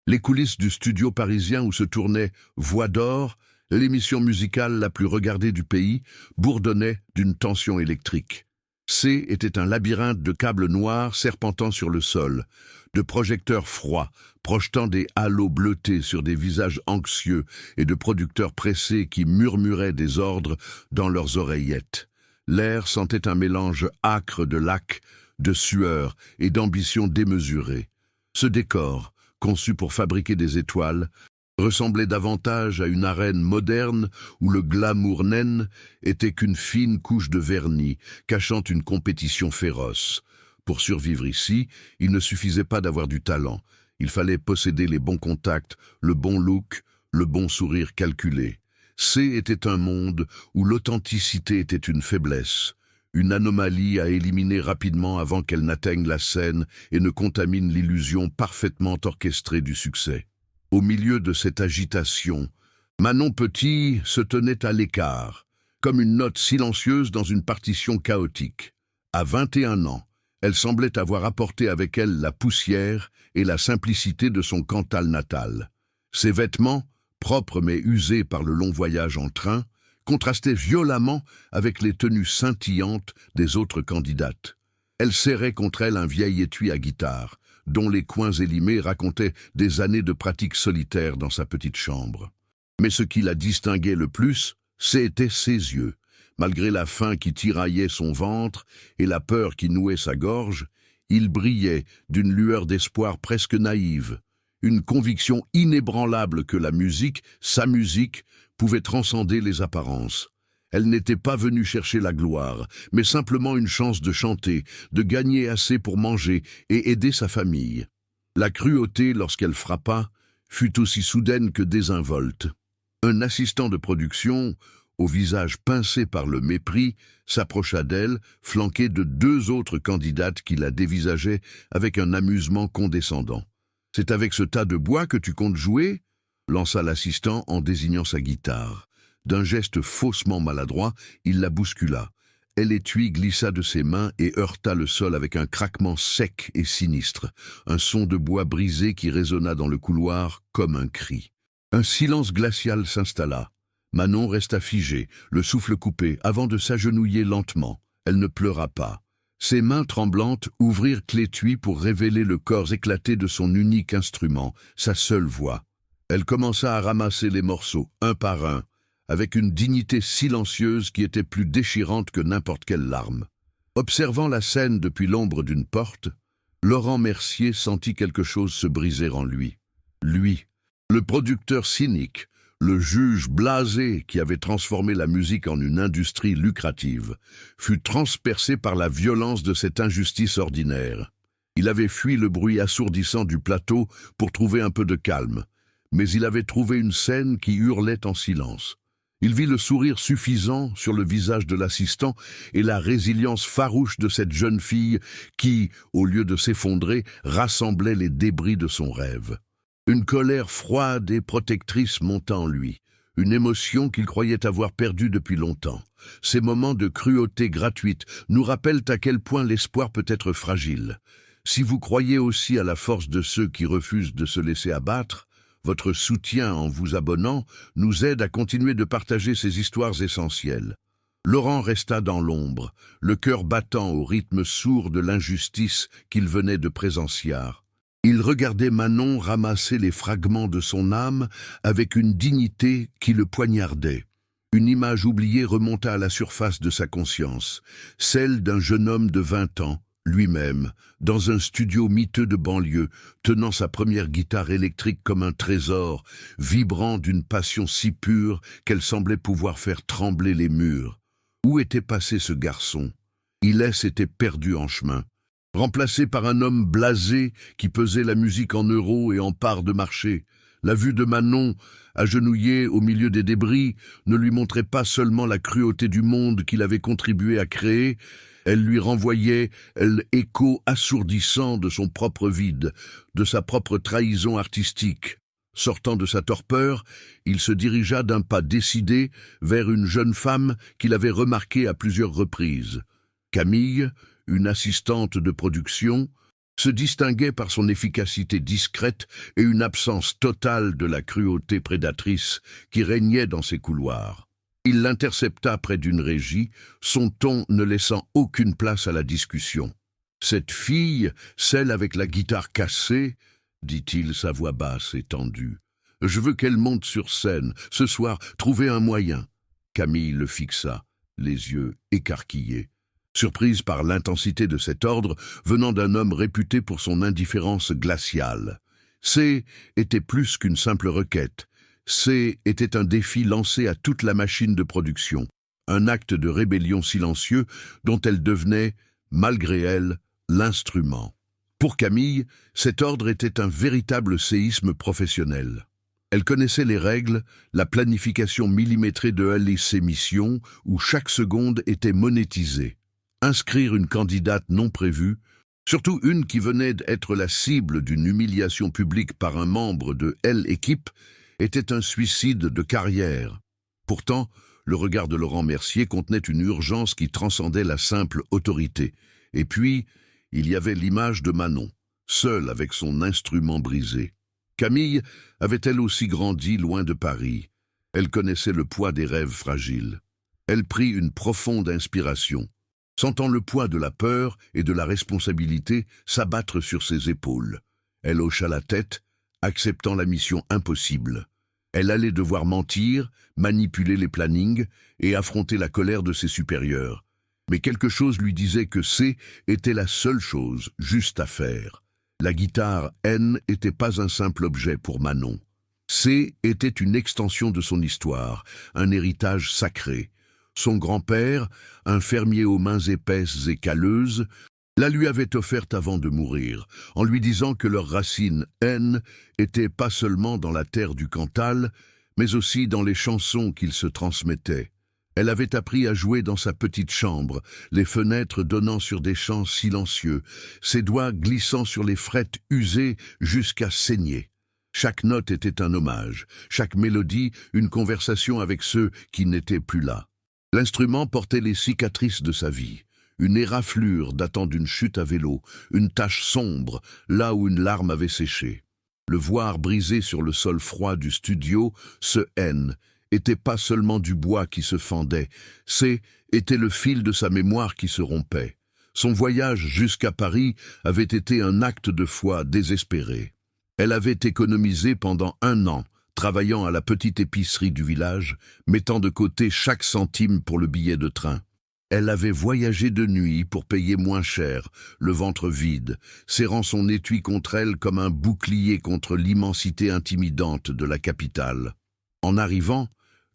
Les coulisses du studio parisien où se tournait Voix d'or, l'émission musicale la plus regardée du pays, bourdonnaient d'une tension électrique. C était un labyrinthe de câbles noirs serpentant sur le sol, de projecteurs froids, projetant des halos bleutés sur des visages anxieux et de producteurs pressés qui murmuraient des ordres dans leurs oreillettes. L'air sentait un mélange âcre de lac, de sueur et d'ambition démesurée. Ce décor, conçu pour fabriquer des étoiles, ressemblait davantage à une arène moderne où le glamour naine était qu'une fine couche de vernis cachant une compétition féroce. Pour survivre ici, il ne suffisait pas d'avoir du talent. Il fallait posséder les bons contacts, le bon look, le bon sourire calculé. C était un monde où l'authenticité était une faiblesse, une anomalie à éliminer rapidement avant qu'elle n'atteigne la scène et ne contamine l'illusion parfaitement orchestrée du succès. Au milieu de cette agitation, Manon Petit se tenait à l'écart, comme une note silencieuse dans une partition chaotique. À 21 ans, elle semblait avoir apporté avec elle la poussière et la simplicité de son Cantal natal. Ses vêtements, propres mais usés par le long voyage en train, contrastaient violemment avec les tenues scintillantes des autres candidates. Elle serrait contre elle un vieil étui à guitare, dont les coins élimés racontaient des années de pratique solitaire dans sa petite chambre. Mais ce qui la distinguait le plus, c'étaient ses yeux. Malgré la faim qui tiraillait son ventre et la peur qui nouait sa gorge, il brillait d'une lueur d'espoir presque naïve, une conviction inébranlable que la musique, sa musique, pouvait transcender les apparences. Elle n'était pas venue chercher la gloire, mais simplement une chance de chanter, de gagner assez pour manger et aider sa famille. La cruauté, lorsqu'elle frappa, fut aussi soudaine que désinvolte. Un assistant de production, au visage pincé par le mépris, s'approcha d'elle, flanqué de 2 autres candidates qui la dévisageaient avec un amusement condescendant. « C'est avec ce tas de bois que tu comptes jouer ?» lança l'assistant en désignant sa guitare. D'un geste faussement maladroit, il la bouscula. L'étui glissa de ses mains et heurta le sol avec un craquement sec et sinistre, un son de bois brisé qui résonna dans le couloir comme un cri. Un silence glacial s'installa. Manon resta figée, le souffle coupé, avant de s'agenouiller lentement. Elle ne pleura pas. Ses mains tremblantes ouvrirent l'étui pour révéler le corps éclaté de son unique instrument, sa seule voix. Elle commença à ramasser les morceaux, un par un, avec une dignité silencieuse qui était plus déchirante que n'importe quelle larme. Observant la scène depuis l'ombre d'une porte, Laurent Mercier sentit quelque chose se briser en lui. Lui, le producteur cynique, le juge blasé qui avait transformé la musique en une industrie lucrative, fut transpercé par la violence de cette injustice ordinaire. Il avait fui le bruit assourdissant du plateau pour trouver un peu de calme, mais il avait trouvé une scène qui hurlait en silence. Il vit le sourire suffisant sur le visage de l'assistant et la résilience farouche de cette jeune fille qui, au lieu de s'effondrer, rassemblait les débris de son rêve. Une colère froide et protectrice monta en lui, une émotion qu'il croyait avoir perdue depuis longtemps. Ces moments de cruauté gratuite nous rappellent à quel point l'espoir peut être fragile. Si vous croyez aussi à la force de ceux qui refusent de se laisser abattre, votre soutien en vous abonnant nous aide à continuer de partager ces histoires essentielles. Laurent resta dans l'ombre, le cœur battant au rythme sourd de l'injustice qu'il venait de présencier. Il regardait Manon ramasser les fragments de son âme avec une dignité qui le poignardait. Une image oubliée remonta à la surface de sa conscience, celle d'un jeune homme de 20 ans, lui-même, dans un studio miteux de banlieue, tenant sa première guitare électrique comme un trésor, vibrant d'une passion si pure qu'elle semblait pouvoir faire trembler les murs. Où était passé ce garçon? Il s'était perdu en chemin. Remplacé par un homme blasé qui pesait la musique en euros et en parts de marché. La vue de Manon, agenouillée au milieu des débris, ne lui montrait pas seulement la cruauté du monde qu'il avait contribué à créer, elle lui renvoyait l'écho assourdissant de son propre vide, de sa propre trahison artistique. Sortant de sa torpeur, il se dirigea d'un pas décidé vers une jeune femme qu'il avait remarquée à plusieurs reprises. Camille, une assistante de production, se distinguait par son efficacité discrète et une absence totale de la cruauté prédatrice qui régnait dans ses couloirs. Il l'intercepta près d'une régie, son ton ne laissant aucune place à la discussion. « Cette fille, celle avec la guitare cassée, dit-il, sa voix basse et tendue. Je veux qu'elle monte sur scène, ce soir, trouver un moyen. » Camille le fixa, les yeux écarquillés. Surprise par l'intensité de cet ordre venant d'un homme réputé pour son indifférence glaciale. C était plus qu'une simple requête. C était un défi lancé à toute la machine de production, un acte de rébellion silencieux dont elle devenait, malgré elle, l'instrument. Pour Camille, cet ordre était un véritable séisme professionnel. Elle connaissait les règles, la planification millimétrée de ses missions, où chaque seconde était monétisée. Inscrire une candidate non prévue, surtout une qui venait d'être la cible d'une humiliation publique par un membre de l'équipe, était un suicide de carrière. Pourtant, le regard de Laurent Mercier contenait une urgence qui transcendait la simple autorité. Et puis, il y avait l'image de Manon, seule avec son instrument brisé. Camille avait elle aussi grandi loin de Paris. Elle connaissait le poids des rêves fragiles. Elle prit une profonde inspiration, sentant le poids de la peur et de la responsabilité s'abattre sur ses épaules. Elle hocha la tête, acceptant la mission impossible. Elle allait devoir mentir, manipuler les plannings et affronter la colère de ses supérieurs. Mais quelque chose lui disait que C était la seule chose juste à faire. La guitare N n'était pas un simple objet pour Manon. C était une extension de son histoire, un héritage sacré. Son grand-père, un fermier aux mains épaisses et calleuses, la lui avait offerte avant de mourir, en lui disant que leur racine N était pas seulement dans la terre du Cantal, mais aussi dans les chansons qu'ils se transmettaient. Elle avait appris à jouer dans sa petite chambre, les fenêtres donnant sur des champs silencieux, ses doigts glissant sur les frettes usées jusqu'à saigner. Chaque note était un hommage, chaque mélodie une conversation avec ceux qui n'étaient plus là. L'instrument portait les cicatrices de sa vie, une éraflure datant d'une chute à vélo, une tache sombre là où une larme avait séché. Le voir brisé sur le sol froid du studio, ce N était pas seulement du bois qui se fendait, était le fil de sa mémoire qui se rompait. Son voyage jusqu'à Paris avait été un acte de foi désespéré. Elle avait économisé pendant 1 an, travaillant à la petite épicerie du village, mettant de côté chaque centime pour le billet de train. Elle avait voyagé de nuit pour payer moins cher, le ventre vide, serrant son étui contre elle comme un bouclier contre l'immensité intimidante de la capitale. En arrivant,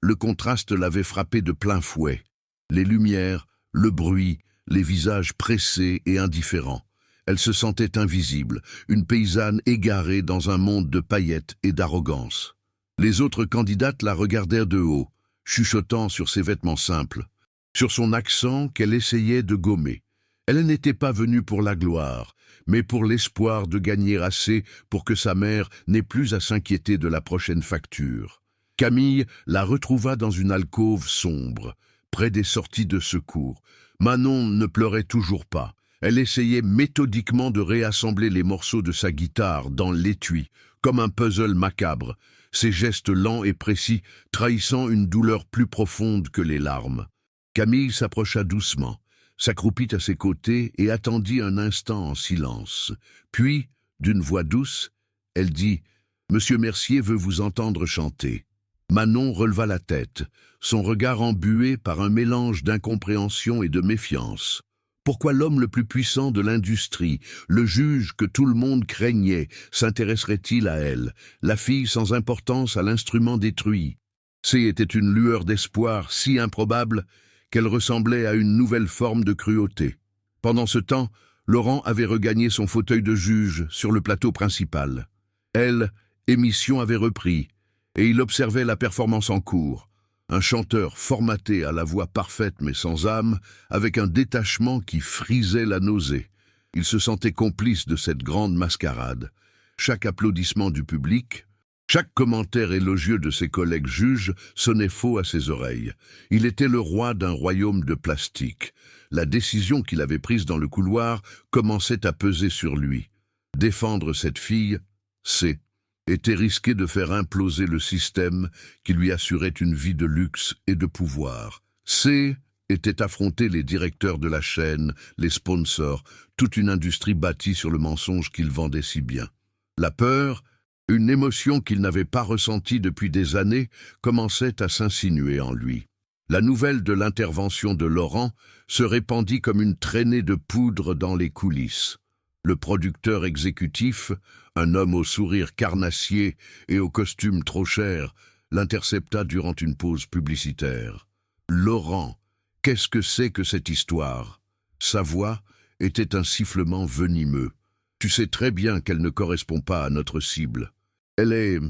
le contraste l'avait frappée de plein fouet. Les lumières, le bruit, les visages pressés et indifférents. Elle se sentait invisible, une paysanne égarée dans un monde de paillettes et d'arrogance. Les autres candidates la regardèrent de haut, chuchotant sur ses vêtements simples, sur son accent qu'elle essayait de gommer. Elle n'était pas venue pour la gloire, mais pour l'espoir de gagner assez pour que sa mère n'ait plus à s'inquiéter de la prochaine facture. Camille la retrouva dans une alcôve sombre, près des sorties de secours. Manon ne pleurait toujours pas. Elle essayait méthodiquement de réassembler les morceaux de sa guitare dans l'étui, comme un puzzle macabre, ses gestes lents et précis trahissant une douleur plus profonde que les larmes. Camille s'approcha doucement, s'accroupit à ses côtés et attendit un instant en silence. Puis, d'une voix douce, elle dit « Monsieur Mercier veut vous entendre chanter ». Manon releva la tête, son regard embué par un mélange d'incompréhension et de méfiance. Pourquoi l'homme le plus puissant de l'industrie, le juge que tout le monde craignait, s'intéresserait-il à elle, la fille sans importance à l'instrument détruit? C'était une lueur d'espoir si improbable qu'elle ressemblait à une nouvelle forme de cruauté. Pendant ce temps, Laurent avait regagné son fauteuil de juge sur le plateau principal. Elle, émission avait repris, et il observait la performance en cours. Un chanteur formaté à la voix parfaite mais sans âme, avec un détachement qui frisait la nausée. Il se sentait complice de cette grande mascarade. Chaque applaudissement du public, chaque commentaire élogieux de ses collègues juges sonnait faux à ses oreilles. Il était le roi d'un royaume de plastique. La décision qu'il avait prise dans le couloir commençait à peser sur lui. Défendre cette fille, était risquer de faire imploser le système qui lui assurait une vie de luxe et de pouvoir. Était affronter les directeurs de la chaîne, les sponsors, toute une industrie bâtie sur le mensonge qu'il vendait si bien. La peur, une émotion qu'il n'avait pas ressentie depuis des années, commençait à s'insinuer en lui. La nouvelle de l'intervention de Laurent se répandit comme une traînée de poudre dans les coulisses. Le producteur exécutif, un homme au sourire carnassier et au costume trop cher, l'intercepta durant une pause publicitaire. « Laurent, qu'est-ce que c'est que cette histoire ?» Sa voix était un sifflement venimeux. « Tu sais très bien qu'elle ne correspond pas à notre cible. Elle est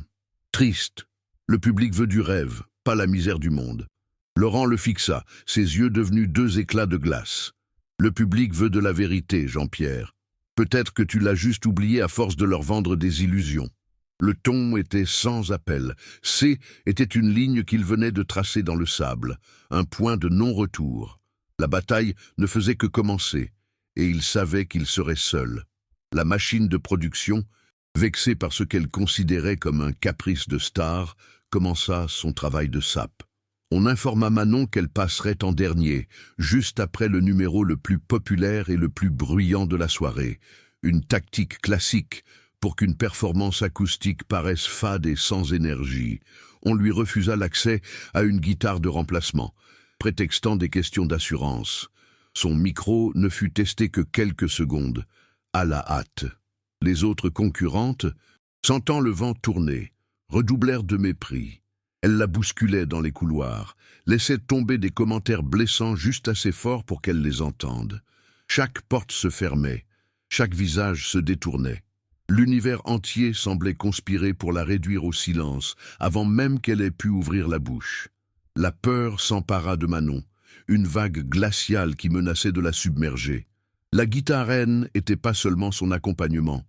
triste. Le public veut du rêve, pas la misère du monde. » Laurent le fixa, ses yeux devenus deux éclats de glace. « Le public veut de la vérité, Jean-Pierre. Peut-être que tu l'as juste oublié à force de leur vendre des illusions. » Le ton était sans appel. Était une ligne qu'il venait de tracer dans le sable, un point de non-retour. La bataille ne faisait que commencer, et il savait qu'il serait seul. La machine de production, vexée par ce qu'elle considérait comme un caprice de star, commença son travail de sape. On informa Manon qu'elle passerait en dernier, juste après le numéro le plus populaire et le plus bruyant de la soirée. Une tactique classique pour qu'une performance acoustique paraisse fade et sans énergie. On lui refusa l'accès à une guitare de remplacement, prétextant des questions d'assurance. Son micro ne fut testé que quelques secondes, à la hâte. Les autres concurrentes, sentant le vent tourner, redoublèrent de mépris. Elle la bousculait dans les couloirs, laissait tomber des commentaires blessants juste assez forts pour qu'elle les entende. Chaque porte se fermait, chaque visage se détournait. L'univers entier semblait conspirer pour la réduire au silence, avant même qu'elle ait pu ouvrir la bouche. La peur s'empara de Manon, une vague glaciale qui menaçait de la submerger. La guitare n'était pas seulement son accompagnement,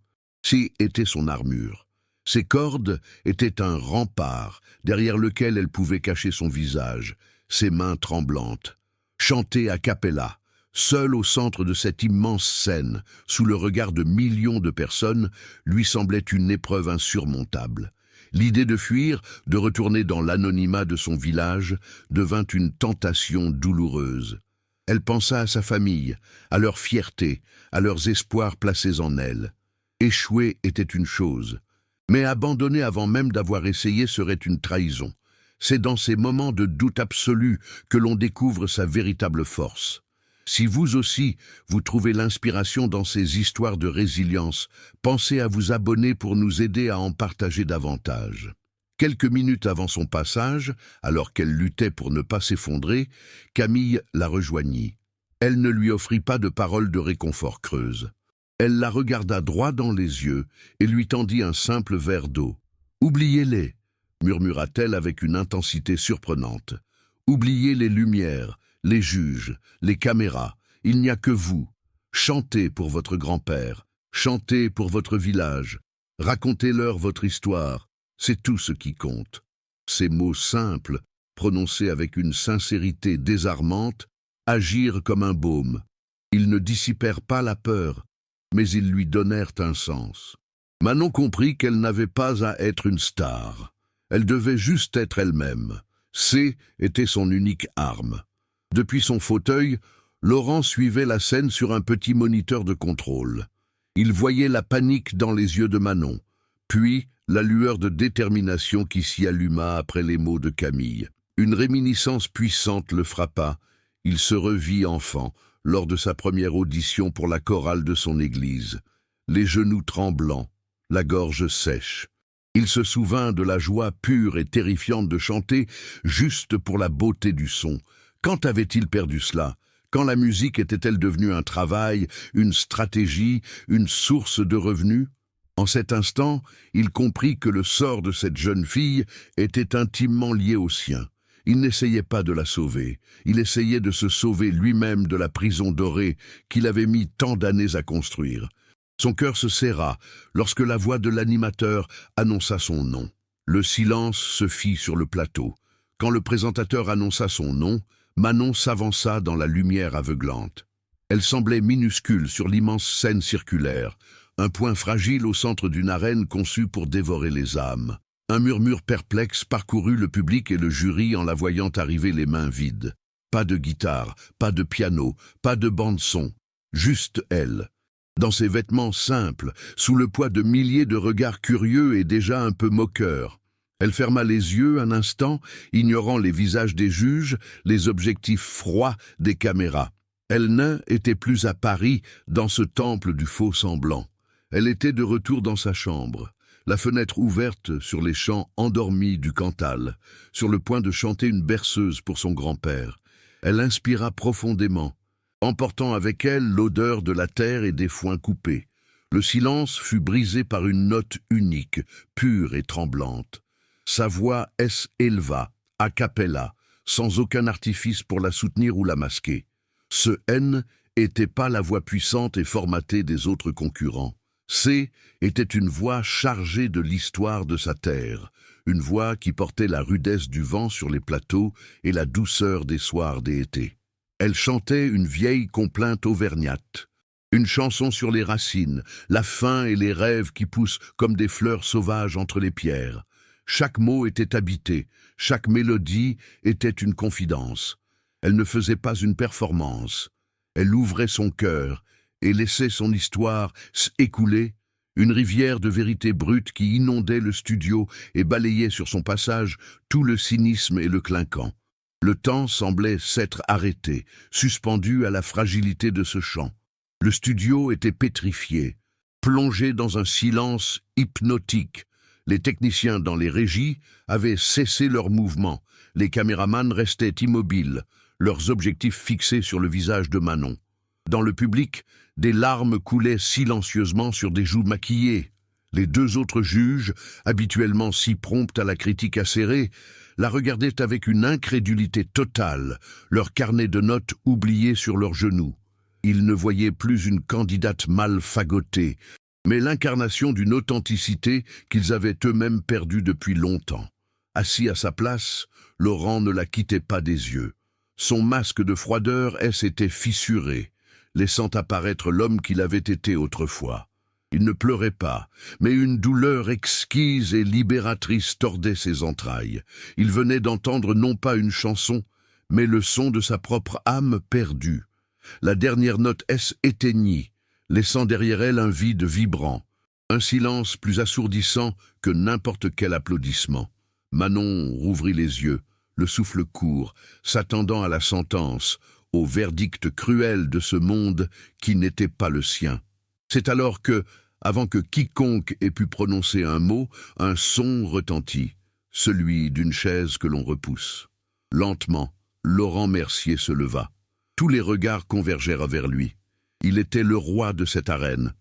était son armure. Ses cordes étaient un rempart, derrière lequel elle pouvait cacher son visage, ses mains tremblantes. Chanter a cappella, seule au centre de cette immense scène, sous le regard de millions de personnes, lui semblait une épreuve insurmontable. L'idée de fuir, de retourner dans l'anonymat de son village, devint une tentation douloureuse. Elle pensa à sa famille, à leur fierté, à leurs espoirs placés en elle. Échouer était une chose, mais abandonner avant même d'avoir essayé serait une trahison. C'est dans ces moments de doute absolu que l'on découvre sa véritable force. Si vous aussi, vous trouvez l'inspiration dans ces histoires de résilience, pensez à vous abonner pour nous aider à en partager davantage. Quelques minutes avant son passage, alors qu'elle luttait pour ne pas s'effondrer, Camille la rejoignit. Elle ne lui offrit pas de paroles de réconfort creuses. Elle la regarda droit dans les yeux et lui tendit un simple verre d'eau. « Oubliez-les » murmura-t-elle avec une intensité surprenante. « Oubliez les lumières, les juges, les caméras. Il n'y a que vous. Chantez pour votre grand-père, chantez pour votre village. Racontez-leur votre histoire. C'est tout ce qui compte. » Ces mots simples, prononcés avec une sincérité désarmante, agirent comme un baume. Ils ne dissipèrent pas la peur, mais ils lui donnèrent un sens. Manon comprit qu'elle n'avait pas à être une star. Elle devait juste être elle-même. Était son unique arme. Depuis son fauteuil, Laurent suivait la scène sur un petit moniteur de contrôle. Il voyait la panique dans les yeux de Manon, puis la lueur de détermination qui s'y alluma après les mots de Camille. Une réminiscence puissante le frappa. Il se revit enfant, lors de sa première audition pour la chorale de son église. Les genoux tremblants, la gorge sèche. Il se souvint de la joie pure et terrifiante de chanter juste pour la beauté du son. Quand avait-il perdu cela? Quand la musique était-elle devenue un travail, une stratégie, une source de revenus? En cet instant, il comprit que le sort de cette jeune fille était intimement lié au sien. Il n'essayait pas de la sauver, il essayait de se sauver lui-même de la prison dorée qu'il avait mis tant d'années à construire. Son cœur se serra lorsque la voix de l'animateur annonça son nom. Le silence se fit sur le plateau. Quand le présentateur annonça son nom, Manon s'avança dans la lumière aveuglante. Elle semblait minuscule sur l'immense scène circulaire, un point fragile au centre d'une arène conçue pour dévorer les âmes. Un murmure perplexe parcourut le public et le jury en la voyant arriver les mains vides. Pas de guitare, pas de piano, pas de bande-son, juste elle. Dans ses vêtements simples, sous le poids de milliers de regards curieux et déjà un peu moqueurs. Elle ferma les yeux un instant, ignorant les visages des juges, les objectifs froids des caméras. Elle n'était plus à Paris, dans ce temple du faux-semblant. Elle était de retour dans sa chambre, la fenêtre ouverte sur les champs endormis du Cantal, sur le point de chanter une berceuse pour son grand-père. Elle inspira profondément, emportant avec elle l'odeur de la terre et des foins coupés. Le silence fut brisé par une note unique, pure et tremblante. Sa voix s'éleva, a cappella, sans aucun artifice pour la soutenir ou la masquer. Ce N n'était pas la voix puissante et formatée des autres concurrents. C était une voix chargée de l'histoire de sa terre, une voix qui portait la rudesse du vent sur les plateaux et la douceur des soirs d'été. Elle chantait une vieille complainte auvergnate, une chanson sur les racines, la faim et les rêves qui poussent comme des fleurs sauvages entre les pierres. Chaque mot était habité, chaque mélodie était une confidence. Elle ne faisait pas une performance. Elle ouvrait son cœur et laissait son histoire s'écouler, une rivière de vérité brute qui inondait le studio et balayait sur son passage tout le cynisme et le clinquant. Le temps semblait s'être arrêté, suspendu à la fragilité de ce chant. Le studio était pétrifié, plongé dans un silence hypnotique. Les techniciens dans les régies avaient cessé leur mouvement. Les caméramans restaient immobiles, leurs objectifs fixés sur le visage de Manon. Dans le public, des larmes coulaient silencieusement sur des joues maquillées. Les deux autres juges, habituellement si prompts à la critique acérée, la regardaient avec une incrédulité totale, leur carnet de notes oublié sur leurs genoux. Ils ne voyaient plus une candidate mal fagotée, mais l'incarnation d'une authenticité qu'ils avaient eux-mêmes perdue depuis longtemps. Assis à sa place, Laurent ne la quittait pas des yeux. Son masque de froideur s'était fissuré, laissant apparaître l'homme qu'il avait été autrefois. Il ne pleurait pas, mais une douleur exquise et libératrice tordait ses entrailles. Il venait d'entendre non pas une chanson, mais le son de sa propre âme perdue. La dernière note s'éteignit, laissant derrière elle un vide vibrant, un silence plus assourdissant que n'importe quel applaudissement. Manon rouvrit les yeux, le souffle court, s'attendant à la sentence, au verdict cruel de ce monde qui n'était pas le sien. C'est alors que, avant que quiconque ait pu prononcer un mot, un son retentit, celui d'une chaise que l'on repousse. Lentement, Laurent Mercier se leva. Tous les regards convergèrent vers lui. Il était le roi de cette arène.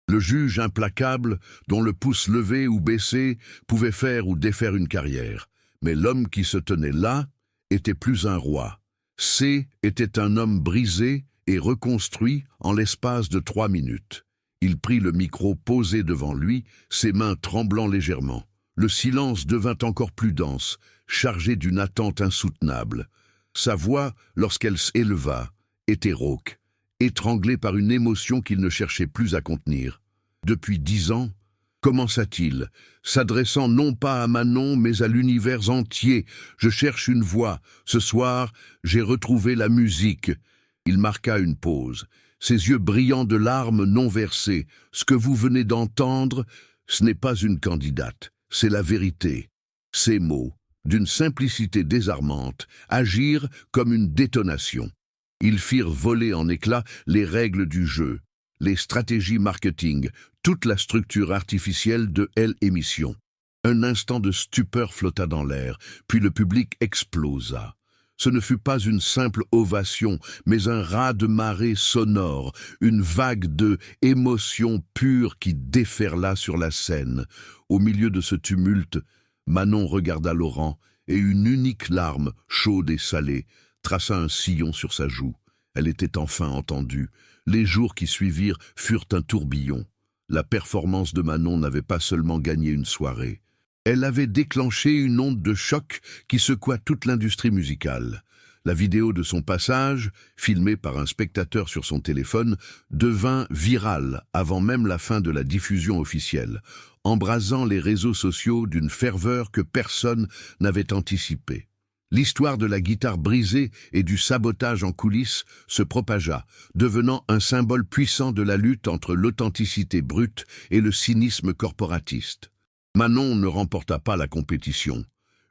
Le juge implacable, dont le pouce levé ou baissé pouvait faire ou défaire une carrière. Mais l'homme qui se tenait là était plus un roi. C était un homme brisé et reconstruit en l'espace de 3 minutes. Il prit le micro posé devant lui, ses mains tremblant légèrement. Le silence devint encore plus dense, chargé d'une attente insoutenable. Sa voix, lorsqu'elle s'éleva, était rauque, étranglée par une émotion qu'il ne cherchait plus à contenir. Depuis 10 ans, commença-t-il, s'adressant non pas à Manon, mais à l'univers entier. Je cherche une voix. Ce soir, j'ai retrouvé la musique. Il marqua une pause, ses yeux brillants de larmes non versées. Ce que vous venez d'entendre, ce n'est pas une candidate, c'est la vérité. Ces mots, d'une simplicité désarmante, agirent comme une détonation. Ils firent voler en éclats les règles du jeu, les stratégies marketing, toute la structure artificielle de l'émission. Un instant de stupeur flotta dans l'air, puis le public explosa. Ce ne fut pas une simple ovation, mais un raz-de-marée sonore, une vague de émotion pure qui déferla sur la scène. Au milieu de ce tumulte, Manon regarda Laurent et une unique larme, chaude et salée, traça un sillon sur sa joue. Elle était enfin entendue. Les jours qui suivirent furent un tourbillon. La performance de Manon n'avait pas seulement gagné une soirée. Elle avait déclenché une onde de choc qui secoua toute l'industrie musicale. La vidéo de son passage, filmée par un spectateur sur son téléphone, devint virale avant même la fin de la diffusion officielle, embrasant les réseaux sociaux d'une ferveur que personne n'avait anticipée. L'histoire de la guitare brisée et du sabotage en coulisses se propagea, devenant un symbole puissant de la lutte entre l'authenticité brute et le cynisme corporatiste. Manon ne remporta pas la compétition.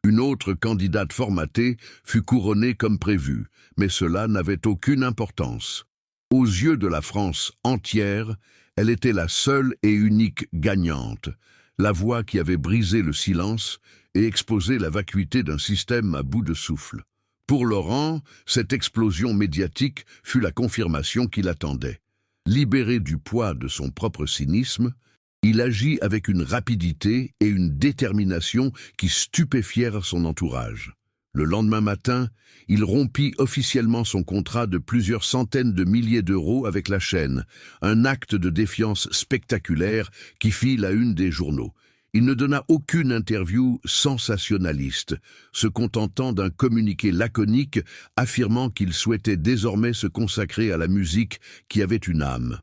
Une autre candidate formatée fut couronnée comme prévu, mais cela n'avait aucune importance. Aux yeux de la France entière, elle était la seule et unique gagnante, la voix qui avait brisé le silence et exposé la vacuité d'un système à bout de souffle. Pour Laurent, cette explosion médiatique fut la confirmation qu'il attendait. Libéré du poids de son propre cynisme, il agit avec une rapidité et une détermination qui stupéfièrent son entourage. Le lendemain matin, il rompit officiellement son contrat de plusieurs centaines de milliers d'euros avec la chaîne, un acte de défiance spectaculaire qui fit la une des journaux. Il ne donna aucune interview sensationnaliste, se contentant d'un communiqué laconique affirmant qu'il souhaitait désormais se consacrer à la musique qui avait une âme.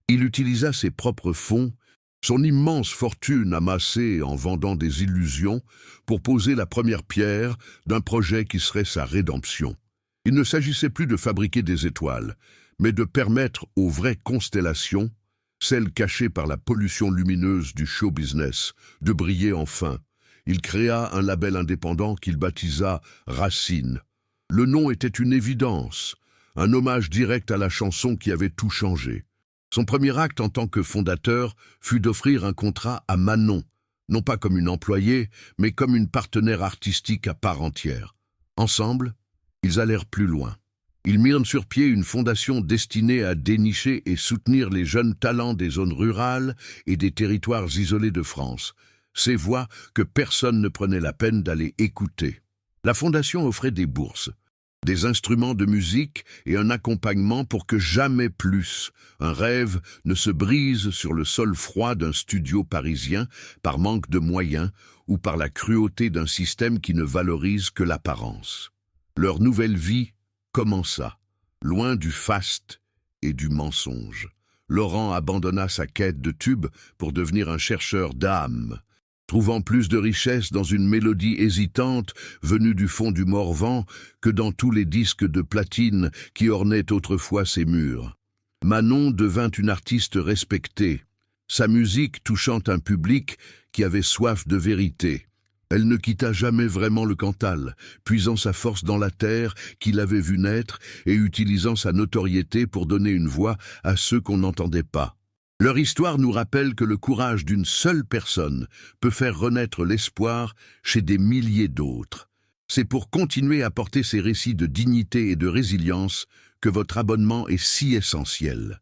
Il utilisa ses propres fonds, son immense fortune amassée en vendant des illusions, pour poser la première pierre d'un projet qui serait sa rédemption. Il ne s'agissait plus de fabriquer des étoiles, mais de permettre aux vraies constellations, celles cachées par la pollution lumineuse du show business, de briller enfin. Il créa un label indépendant qu'il baptisa Racine. Le nom était une évidence, un hommage direct à la chanson qui avait tout changé. Son premier acte en tant que fondateur fut d'offrir un contrat à Manon, non pas comme une employée, mais comme une partenaire artistique à part entière. Ensemble, ils allèrent plus loin. Ils mirent sur pied une fondation destinée à dénicher et soutenir les jeunes talents des zones rurales et des territoires isolés de France, ces voix que personne ne prenait la peine d'aller écouter. La fondation offrait des bourses, des instruments de musique et un accompagnement pour que jamais plus un rêve ne se brise sur le sol froid d'un studio parisien par manque de moyens ou par la cruauté d'un système qui ne valorise que l'apparence. Leur nouvelle vie commença, loin du faste et du mensonge. Laurent abandonna sa quête de tube pour devenir un chercheur d'âme, trouvant plus de richesse dans une mélodie hésitante venue du fond du Morvan que dans tous les disques de platine qui ornaient autrefois ses murs. Manon devint une artiste respectée, sa musique touchant un public qui avait soif de vérité. Elle ne quitta jamais vraiment le Cantal, puisant sa force dans la terre qu'il avait vu naître et utilisant sa notoriété pour donner une voix à ceux qu'on n'entendait pas. Leur histoire nous rappelle que le courage d'une seule personne peut faire renaître l'espoir chez des milliers d'autres. C'est pour continuer à porter ces récits de dignité et de résilience que votre abonnement est si essentiel.